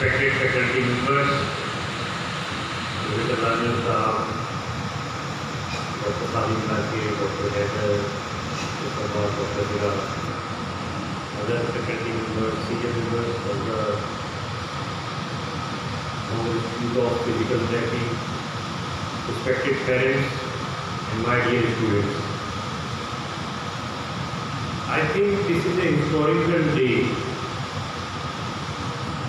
respected faculty members, Professor Daniel Saab, Dr. Salim Lake, Dr. Heather, Dr. Bob, Dr. Vira, other faculty members, senior members of the Institute of Physical Therapy, respected parents, and my dear students. I think this is a historical day.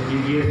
MBBS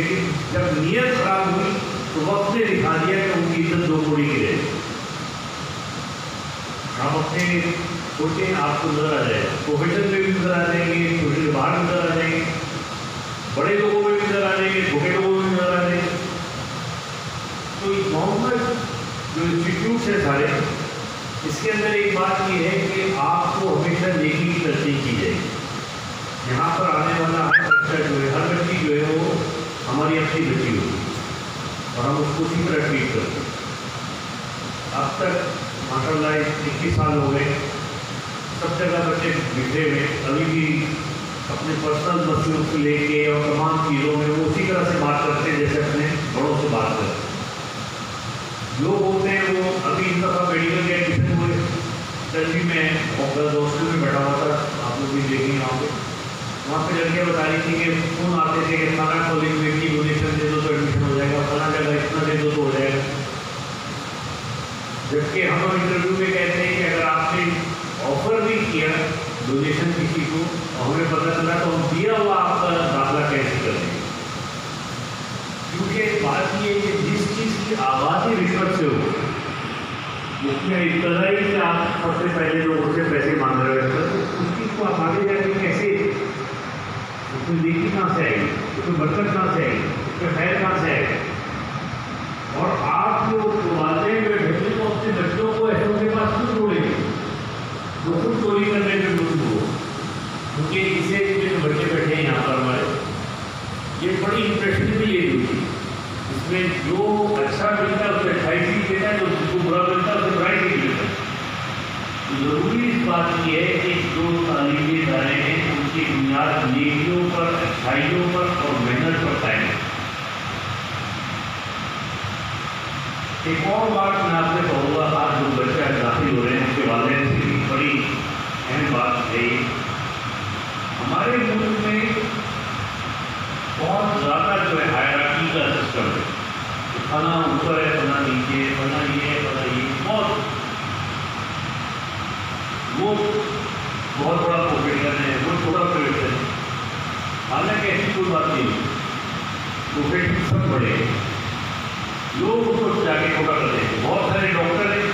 لیکن جب نیت خراب ہوئی تو وقت نے دکھا دیا کہ ان کی عزت 2 کوڑی کی رہے. ہم اپنے سوچیں آپ کو نظر آ جائے پروفیشن میں بھی نظر آ جائیں گے, چھوٹے سے باہر نظر آ جائیں گے, بڑے لوگوں میں بھی نظر آ جائیں گے, چھوٹے لوگوں میں بھی نظر آ جائیں گے. تو محمد جو انسٹیٹیوٹس ہیں سارے, اس کے اندر ایک بات یہ ہے کہ آپ کو ہمیشہ نیکی کی ترجیح کی جائے. یہاں پر آنے والا ہر بچہ جو ہے, ہر بچی جو ہے وہ ہماری اپنی بچی ہوگی اور ہم اس کو اسی طرح ٹریٹ کرتے ہیں. اب تک ماشاء اللہ 21 سال ہو گئے, سب جگہ بچے بکھرے ہوئے, ابھی بھی اپنے پرسنل مسئلوں کو لے کے اور تمام چیزوں میں وہ اسی طرح سے بات کرتے ہیں جیسے اپنے بڑوں سے بات کرتے ہیں. لوگ ہوتے ہیں وہ ابھی اس دفعہ میڈیکل کے ایڈمیشن ہوئے, دلوی میں ہاسٹل میں بیٹھا ہوا تھا, آپ لوگ بھی دیکھیں وہاں پہ لڑکیاں بتا رہی تھی کہ فون آتے تھے کہ فلاں کالج میں اتنی ڈونیشن دے دو تو ایڈمیشن ہو جائے گا, فلاں جگہ اتنا دے دو تو ہو جائے گا. جبکہ ہم انٹرویو میں کہتے ہیں کہ اگر آپ نے آفر بھی کیا ڈونیشن کسی کو اور ہمیں پتہ چلا تو ہم دیا ہوا آپ کا داخلہ کیسے کر دیں گے. کیونکہ بات یہ ہے کہ جس چیز کی آغاز ہی رشوت سے ہو, اس میں ابتدائی سے آپ سب سے پہلے لوگوں سے پیسے مانگ رہے ہیں, اس چیز کو آپ آگے جا کے کیسے, اس میں نیکی کہاں سے آئے گی, اس میں برکت کہاں سے آئے گی, اس میں خیر کہاں سے آئے گا. اور آپ جو والدین میں بھیجیں تو اپنے بچوں کو ایسوں کے پاس کیوں چھوڑیں گے جو خود چوری کرنے میں مجبور ہو. کیونکہ اسے جو بچے بیٹھے ہیں یہاں پر ہمارے, یہ بڑی امپریشن بھی یہ ہوئی. اس میں جو اچھا ملتا ہے اس میں 28 دیتا ہے, جو جس کو برا ملتا ہے اس میں 22 ملتا ہے. ضروری اس بات یہ ہے کہ جو تعلیمی ادارے ہیں ان کی بنیاد نیکیوں پر, اچھائیوں پر اور محنت پر قائم ہے. ایک اور بات میں آپ سے کہوں گا, آج جو بچہ داخل ہو رہے ہیں ان کے والدین سے بھی بڑی اہم بات ہے. ہمارے ملک میں بہت زیادہ جو ہے ہائرارکی کا سسٹم ہے, فلاں اوپر ہے, فلاں نیچے ہے, فلاں یہ ہے, فلاں یہ, بہت بڑا پروفیشن ہے, وہ چھوٹا پروفیشن ہے. حالانکہ ایسی کوئی بات نہیں, پروفیشن سب بڑے ہیں, لوگ اس کو جا کے چھوٹا کر دیں گے. بہت سارے ڈاکٹر ہیں,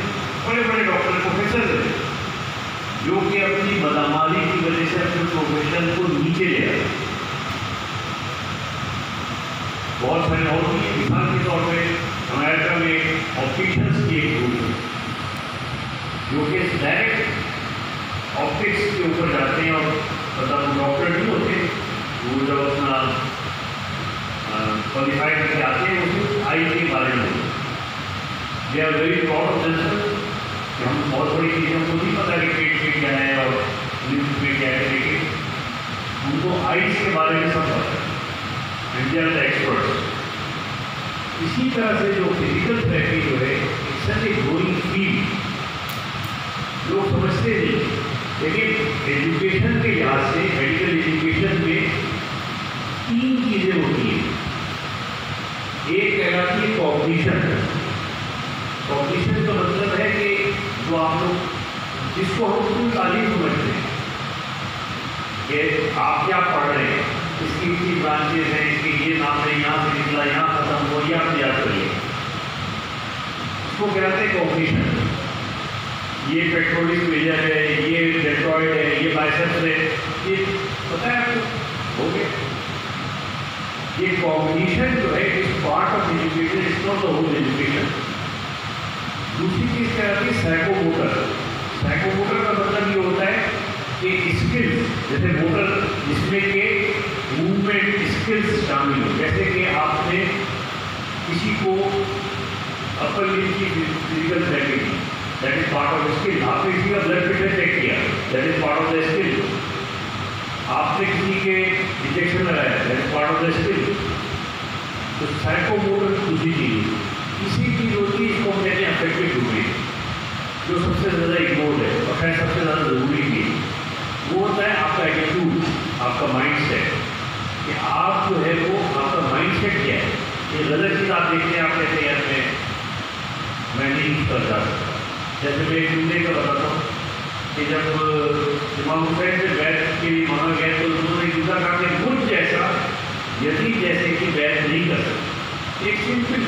بڑے بڑے ڈاکٹر پروفیسر ہیں, جو کہ اپنی بدعمالی کی وجہ سے اپنے پروفیشن کو نیچے لے آئے. بہت سارے اور بھی مثال کے طور پہ امریکہ میں آپٹیشنس کی ایک گروپ ہے جو کہ ڈائریکٹ آپٹکس کے اوپر جاتے ہیں, اور مطلب ڈاکٹر نہیں ہوتے, وہ جب اپنا کوالیفائی کر کے آتے ہیں وہ آئی کے بارے میں ہوتے ہیں. They are very proud of them کہ ہم بہت بڑی چیزیں, ہم کو نہیں پتا کہ پیٹ میں کیا ہے اور لمف میں کیا ہے, لیکن ان کو آئیز کے بارے میں سب پتا ہے, and they are the experts. اسی طرح سے جو فزیکل تھراپی جو ہے اٹس اے گروئنگ فیلڈ, لوگ سمجھتے نہیں, لیکن ایجوکیشن کے لحاظ سے میڈیکل ایجوکیشن میں 3 چیزیں ہوتی ہیں. ایک کہلاتی ہے کوگنیشن. کوگنیشن کا مطلب ہے کہ جو آپ لوگ جس کو ہم اسکول تعلیم سمجھتے ہیں کہ آپ کیا پڑھ رہے ہیں, اس کی اتنی برانچز ہیں, اس کے یہ نام ہے, یہاں سے نکلا, یہاں ختم ہو, یہ آپ یاد کریے, اس کو کہتے ہیں کوگنیشن. یہ پیٹرولک میجر ہے, یہ ڈیٹرائڈ ہے, یہ بائسپس ہے, یہ پتہ ہے آپ کو ہو گیا. یہ کوگنیشن جو ہے اس part of education, is not the whole education. دوسری چیز کیا آتی ہے سائیکو موٹر. سائیکو موٹر کا مطلب یہ ہوتا ہے کہ اسکل, جیسے موٹر جس میں کہ موومنٹ اسکلس شامل ہو, جیسے کہ آپ نے کسی کو اپر لمب کی فزیکل تھراپی کی, that is part of skill. آپ نے کسی کا بلڈ پریشر چیک کیا, that is part of the skill. آپ نے کسی کے انجیکشن لگایا, that is part of the skill. تو سائیکو موٹر دوسری چیز, اسی چیز ہوتی ہے اس کو ہم کہتے ہیں افیکٹو ڈومین, جو سب سے زیادہ اگنورڈ ہے اور خیر سب سے زیادہ ضروری بھی ہے. وہ ہوتا ہے آپ کا ایٹیٹیوڈ, آپ کا مائنڈ سیٹ, کہ آپ جو ہے وہ آپ کا مائنڈ سیٹ کیا ہے. یہ غلط چیز آپ دیکھتے ہیں, آپ کہتے ہیں یار میں نہیں کر سکتا. جیسے میں ایک جملے کا بتاتا ہوں کہ جب امام حسین سے بیعت کے لیے مانگا گیا تو انہوں نے جملہ کہا کہ مجھ جیسا یزید جیسے کی بیعت نہیں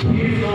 600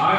8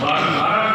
12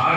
8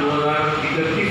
2031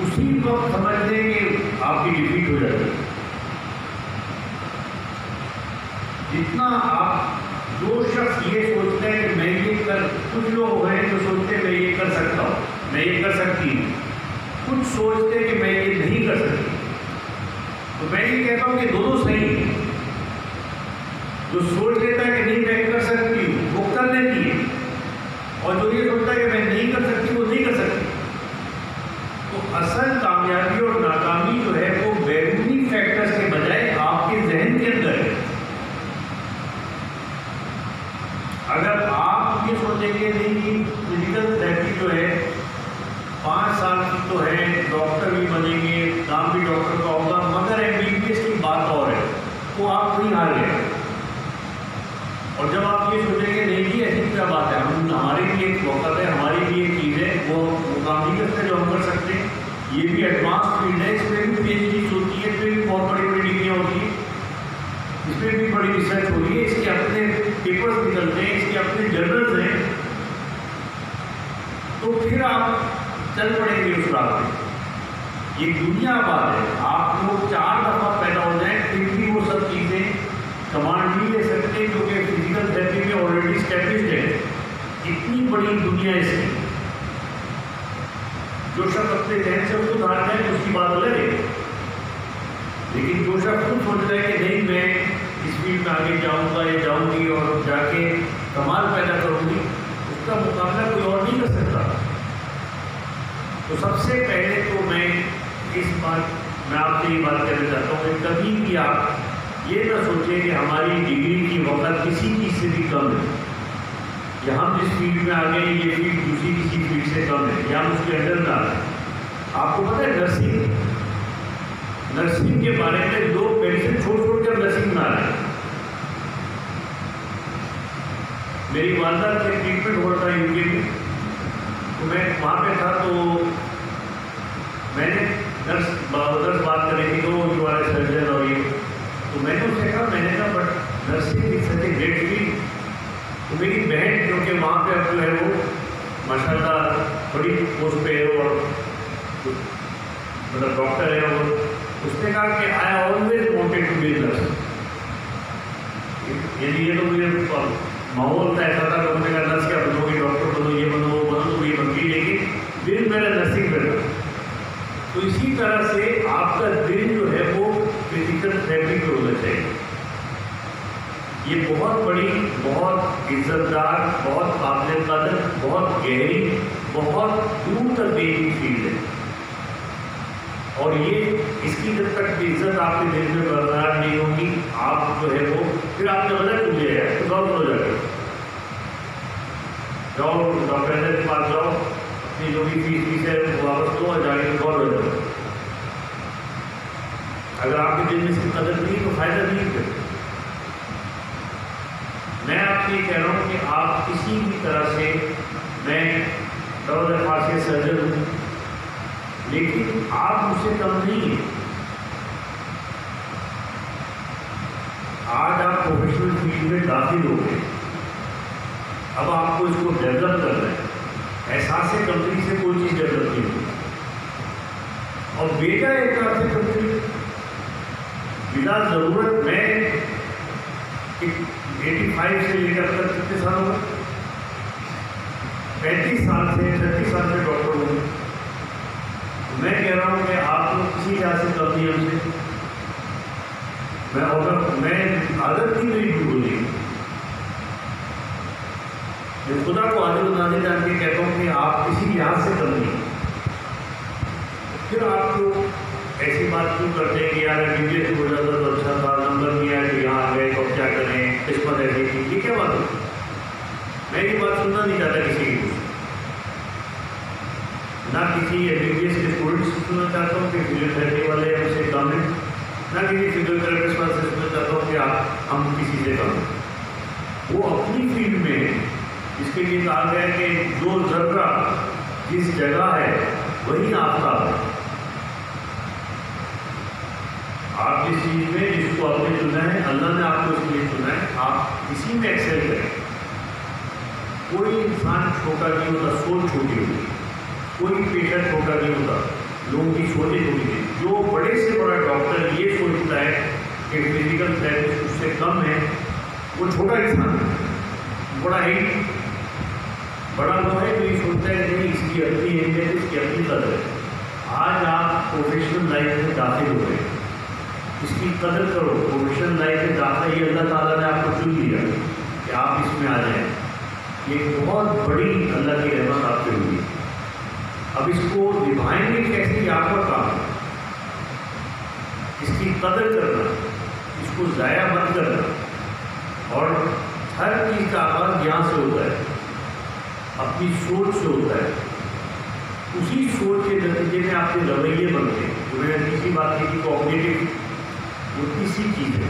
اسی وقت سمجھ لیں کہ آپ کی ڈیفیٹ ہو جاتی ہے. جتنا آپ جو شخص یہ سوچتا ہے کہ میں یہ کر، کچھ لوگ ہیں جو سوچتے ہیں میں یہ کر سکتا ہوں، میں یہ کر سکتی ہوں، کچھ سوچتے ہیں کہ میں یہ نہیں کر سکتی. تو میں یہ کہتا ہوں کہ دونوں صحیح ہیں. جو سوچ لیتا ہے کہ نہیں میں کر سکتی ہوں وہ کر لیتی ہے، اور جو یہ سوچتا ہے کہ میں نہیں کر سکتی وہ نہیں کر سکتی. تو اصل کامیابی اور ناکامی جو ہے وہ بیرونی فیکٹرز کے بجائے آپ کے ذہن کے اندر ہے. اگر آپ یہ سوچیں گے نہیں فزیکل تھراپی جو ہے 5 سال کی تو ہے، ڈاکٹر بھی بنیں گے، کام بھی ڈاکٹر کا ہوگا، مگر MBBS کی بات اور ہے، تو آپ وہیں ہار گئے. اور جب آپ یہ سوچیں گے نہیں جی ایسی کیا بات ہے، ہماری بھی ایک وقت ہے، ہماری بھی ایک چیز ہے، وہ کام نہیں کرتے جو ہم کر سکتے ہیں. یہ بھی ایڈوانس فیلڈ ہے، اس میں بھی PhDs ہوتی ہے، اس میں بھی بہت بڑی بڑی ڈگریاں ہوتی ہیں، اس میں بھی بڑی ریسرچ ہو رہی ہے، اس کے اپنے پیپرز نکلتے ہیں، اس کے اپنے جرنلز ہیں. تو پھر آپ چل پڑیں گے اس راہ پہ. یہ دنیا بات ہے، آپ لوگ 4 دفعہ پیدا ہو جائیں پھر بھی وہ سب چیزیں کمانڈ نہیں لے سکتے، کیونکہ فزیکل تھراپی میں آلریڈی اسٹیبلشڈ ہے. اتنی بڑی دنیا اس کی، جو شخص اپنے ذہن سے خود ہار جائے اس کی بات الگ ہے. لیکن جو شخص خود سوچ رہا ہے کہ نہیں میں اس فیلڈ میں آگے جاؤں گا یا جاؤں گی اور جا کے کمال پیدا کروں گی، اس کا مقابلہ کوئی اور نہیں کر سکتا. تو سب سے پہلے تو میں آپ سے یہ بات کہنا چاہتا ہوں کہ کبھی بھی آپ یہ نہ سوچیں کہ ہماری ڈگری کی وقت کسی چیز سے بھی کم ہے، یا ہم جس فیلڈ میں آگے ہیں یہ فیلڈ دوسری کسی فیلڈ سے کم ہے، یا ہم اس کے انڈر نہ آئیں. آپ کو پتہ ہے نرسنگ کے بارے میں لوگ میڈیسن چھوڑ کر نرسنگ میں آ رہے ہیں. میری والدہ سے ٹریٹمنٹ ہو رہا تھا UK میں، تو میں وہاں پہ تھا، تو میں نے نرس بات کری تھی تو جو والے سرجن اور یہ، تو میں نے اس سے کہا but nursing is such a great field. تو میری بہن جو کہ وہاں پہ اب جو ہے وہ ماشاء اللہ بڑی پوسٹ پہ ہے اور مطلب ڈاکٹر ہے، اور اس نے کہا کہ I always wanted to be nurse. یعنی یہ تو مجھے ماحول کا ایسا تھا کہ انہوں نے کہا نرس کیا بنو گی، ڈاکٹر بنو، یہ بنو وہ بنو، تو یہ بن گئی، لیکن دل میرا نرسنگ پہ تھا. تو اسی طرح سے آپ کا دل جو ہے وہ فزیکل تھراپی پہ ہونا چاہیے. یہ بہت بڑی، بہت عزت دار، بہت قابل قدر، بہت گہری، بہت دور تک دیکھی فیلڈ ہے. اور یہ اس کی جب تک عزت آپ کے دل میں برقرار نہیں ہوگی، آپ جو ہے وہ پھر آپ نے غلط ہو جائے گا، تو غلط ہو جائے گا. جاؤ ڈاکٹر کے پاس جاؤ، اپنی جو بھی فیس ہے وہ واپس دو اور جا کے غور ہو جاؤ. اگر آپ کے دل میں اس کی قدر نہیں تو فائدہ نہیں ہے. میں آپ سے یہ کہہ رہا ہوں کہ آپ کسی بھی طرح سے، میں ڈاکٹر فارسی سرجن ہوں لیکن آپ مجھ سے کم نہیں ہیں. آج آپ پروفیشنل فیلڈ میں داخل ہو گئے، اب آپ کو اس کو ڈیولپ کرنا ہے. احساس کمپنی سے کوئی چیز ڈیولپ نہیں ہوئی، اور بیٹا ایک طرح سے کمپنی بلا ضرورت. میں 85 سے لے کر کتنے سال ہو گئے، 35 سال سے 36 سال سے ڈاکٹر ہوں. میں کہہ رہا ہوں کہ آپ لوگ کسی لحاظ سے کم نہیں ہم سے. میں عادت نہیں میری بولنے کی، میں خدا کو عادت بنانے جان کے کہتا ہوں کہ آپ کسی لحاظ سے کم نہیں. پھر آپ کو ایسی بات کیوں کرتے ہیں کہ یار MBBS ہو جاتا تو اچھا تھا، نمبر نہیں آیا کہ یہاں آ گئے تو کیا کریں، قسمت ایسی تھی. یہ کیا بات ہے؟ میں یہ بات سننا نہیں چاہتا کسی کی، نہ کسی MBBS کے اسٹوڈنٹ سے سننا چاہتا ہوں کہ فزیوتھراپی والے ہم سے کم ہیں، نہ کسی فزیوتھراپسٹ والے سے سننا چاہتا ہوں کہ ہم کسی سے کم ہیں. وہ اپنی فیلڈ میں اس کے لیے کہا گیا کہ جو ذرہ جس جگہ ہے وہی آفتاب ہے. آپ جس چیز میں جس کو آپ نے چنا ہے، اللہ نے آپ کو اس لیے چنا ہے، آپ اسی میں ایکسل کریں. کوئی انسان چھوٹا نہیں ہوتا، سوچ چھوٹی ہوتی، کوئی پیشہ چھوٹا نہیں ہوتا. لوگوں کی سوچیں چھوٹی تھی. جو بڑے سے بڑا ڈاکٹر یہ سوچتا ہے کہ فزیکل تھراپسٹ اس سے کم ہے، وہ چھوٹا انسان ہے. بڑا ہی بڑا وہ ہے جو یہ سوچتا ہے کہ اس کی اپنی اہمیت، اس کی اپنی قدر ہے. آج آپ پروفیشنل لائف میں داخل ہو گئے، اس کی قدر کرو. پروفیشنل لائف میں داخلہ یہ اللہ تعالیٰ نے آپ کو چن لیا کہ آپ اس میں آ جائیں. یہ بہت بڑی اللہ کی رحمت آپ پہ ہوئی. اب اس کو نبھائیں گے کیسے، یہ آپ کا کام ہے. اس کی قدر کرنا، اس کو ضائع مت کرنا. اور ہر چیز کا آغاز یہاں سے ہوتا ہے، اپنی سوچ سے ہوتا ہے. اسی سوچ کے نتیجے میں آپ کے رویے بنتے ہیں. جو میں نے تیسری بات کی تھی کوگنیٹو، وہ تیسری چیز ہے.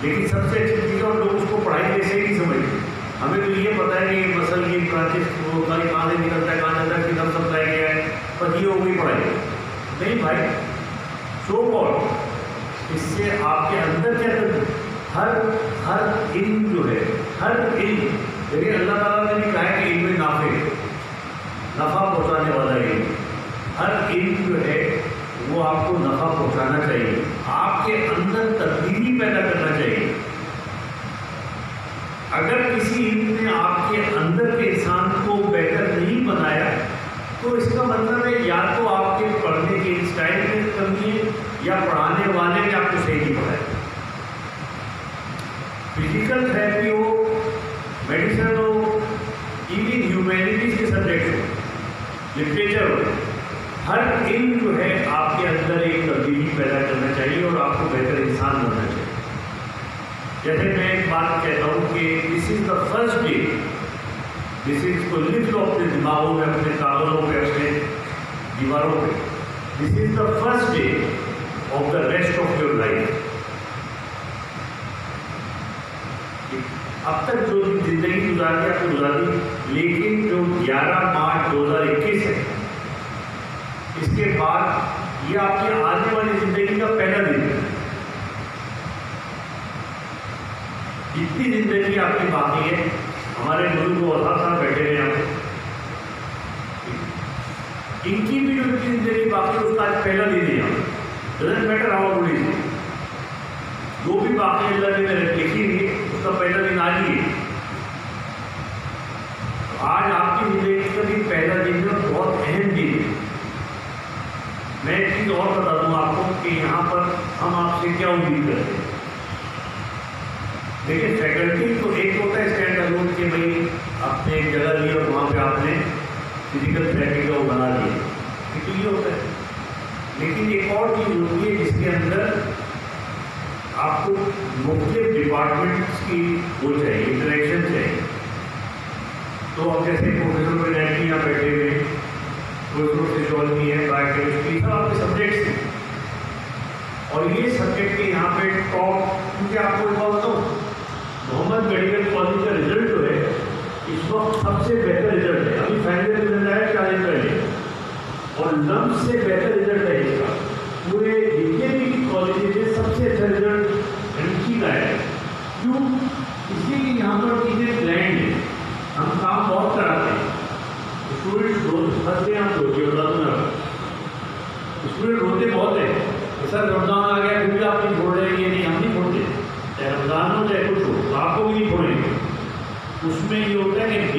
لیکن سب سے اچھی چیز ہے، اور لوگ اس کو پڑھائی جیسے ہی نہیں سمجھتے. ہمیں تو یہ پتہ ہے کہ یہ مسل کی برانچز وہ کہاں سے نکلتا ہے، کہاں جاتا ہے، کدھر سپلائی کیا ہے، پر یہ ہو گئی پڑھائی. نہیں بھائی، سو کال اس سے آپ کے اندر کیا ہر علم جو ہے، ہر علم، لیکن اللہ تعالیٰ نے بھی کہا ہے کہ علم نافع ہے، نفع پہنچانے والا علم. ہر علم جو ہے وہ آپ کو نفع پہنچانا چاہیے، آپ کے اندر تبدیلی پیدا کرنا چاہیے. اگر کسی علم نے آپ کے اندر کے انسان کو بہتر نہیں بنایا تو اس کا مطلب ہے یا تو آپ کے پڑھنے کے اسٹائل میں کمی ہے، یا پڑھانے والے نے آپ کو صحیح نہیں پڑھایا. فزیکل تھراپی ہو، میڈیسن ہو، ایون ہیومینٹیز کے سبجیکٹ ہو، لٹریچر ہو، ہر علم جو ہے آپ کے اندر ایک تبدیلی پیدا کرنا چاہیے اور آپ کو بہتر انسان بننا چاہیے. جیسے میں ایک بات کہتا ہوں کہ دس از دا فرسٹ ڈے، دس از کو لکھ لو اپنے دماغوں میں، اپنے کاغذوں پہ، اپنے دیواروں پہ. This is the first day of the rest of your life. اب تک جو زندگی گزار دی آپ کو گزار دی، لیکن جو 11 مارچ 2021 ہے، اس کے بعد یہ آپ کی آنے والی زندگی کا پہلا دن ہے. جتنی زندگی آپ کی باقی ہے، ہمارے ملک کو وزیر صاحب بیٹھے ہیں یہاں، ان کی بھی جو اتنی زندگی باقی ہے اس کا آج پہلا دن ہے. یہاں doesn't matter how old is, جو بھی باقی اللہ نے لکھی ہوئی اس کا پہلا دن آج ہی ہے. آج آپ کی زندگی کا بھی پہلا دن ہے، بہت اہم دن ہے. میں ایک چیز اور بتا دوں آپ کو کہ یہاں پر ہم آپ سے کیا امید کرتے ہیں. دیکھیے فیکلٹی تو ایک ہوتا ہے اسٹینڈ الون کہ بھائی آپ نے ایک جگہ لی اور وہاں پہ آپ نے فزیکل تھراپی کا وہ بنا دیا، تو یہ ہوتا ہے. لیکن ایک اور چیز ہوتی ہے جس کے اندر آپ کو مختلف ڈپارٹمنٹس کی وہ چاہیے، انٹریکشن چاہیے. تو اب جیسے پروفیسر بنائیں یہاں بیٹھے ہوئے، پروفیسر فزیولوجی ہے، بایو کیمسٹری، سب آپ کے سبجیکٹس ہیں. اور یہ سبجیکٹ کے یہاں پہ ٹاپ، کیونکہ آپ کو ایک بات بتاؤں، محمد میڈیکل کالج کا رزلٹ جو ہے اس وقت سب سے بہتر رزلٹ ہے. ابھی فائنل رزلٹ آیا 4 دن پہلے، اور لمب سے بہتر رزلٹ ہے اس کا. پورے جتنے بھی کالجز میں سب سے اچھا رزلٹ اسی کا ہے. کیوں؟ اس لیے کہ یہاں پر چیزیں پلانڈ ہیں، ہم کام بہت کراتے ہیں. اسٹوڈنٹ روتے ہیں، ہم روتے بتا دوں، اسٹوڈنٹ روتے بہت ہیں. سر رمضان آ گیا پھر بھی آپ نہیں چھوڑ رہے ہیں. یہ نہیں، ہم نہیں چھوڑتے، چاہے رمضان ہو چاہے کچھ ہو، آپ کو بھی نہیں چھوڑیں گے. اس میں یہ ہوتا ہے کہ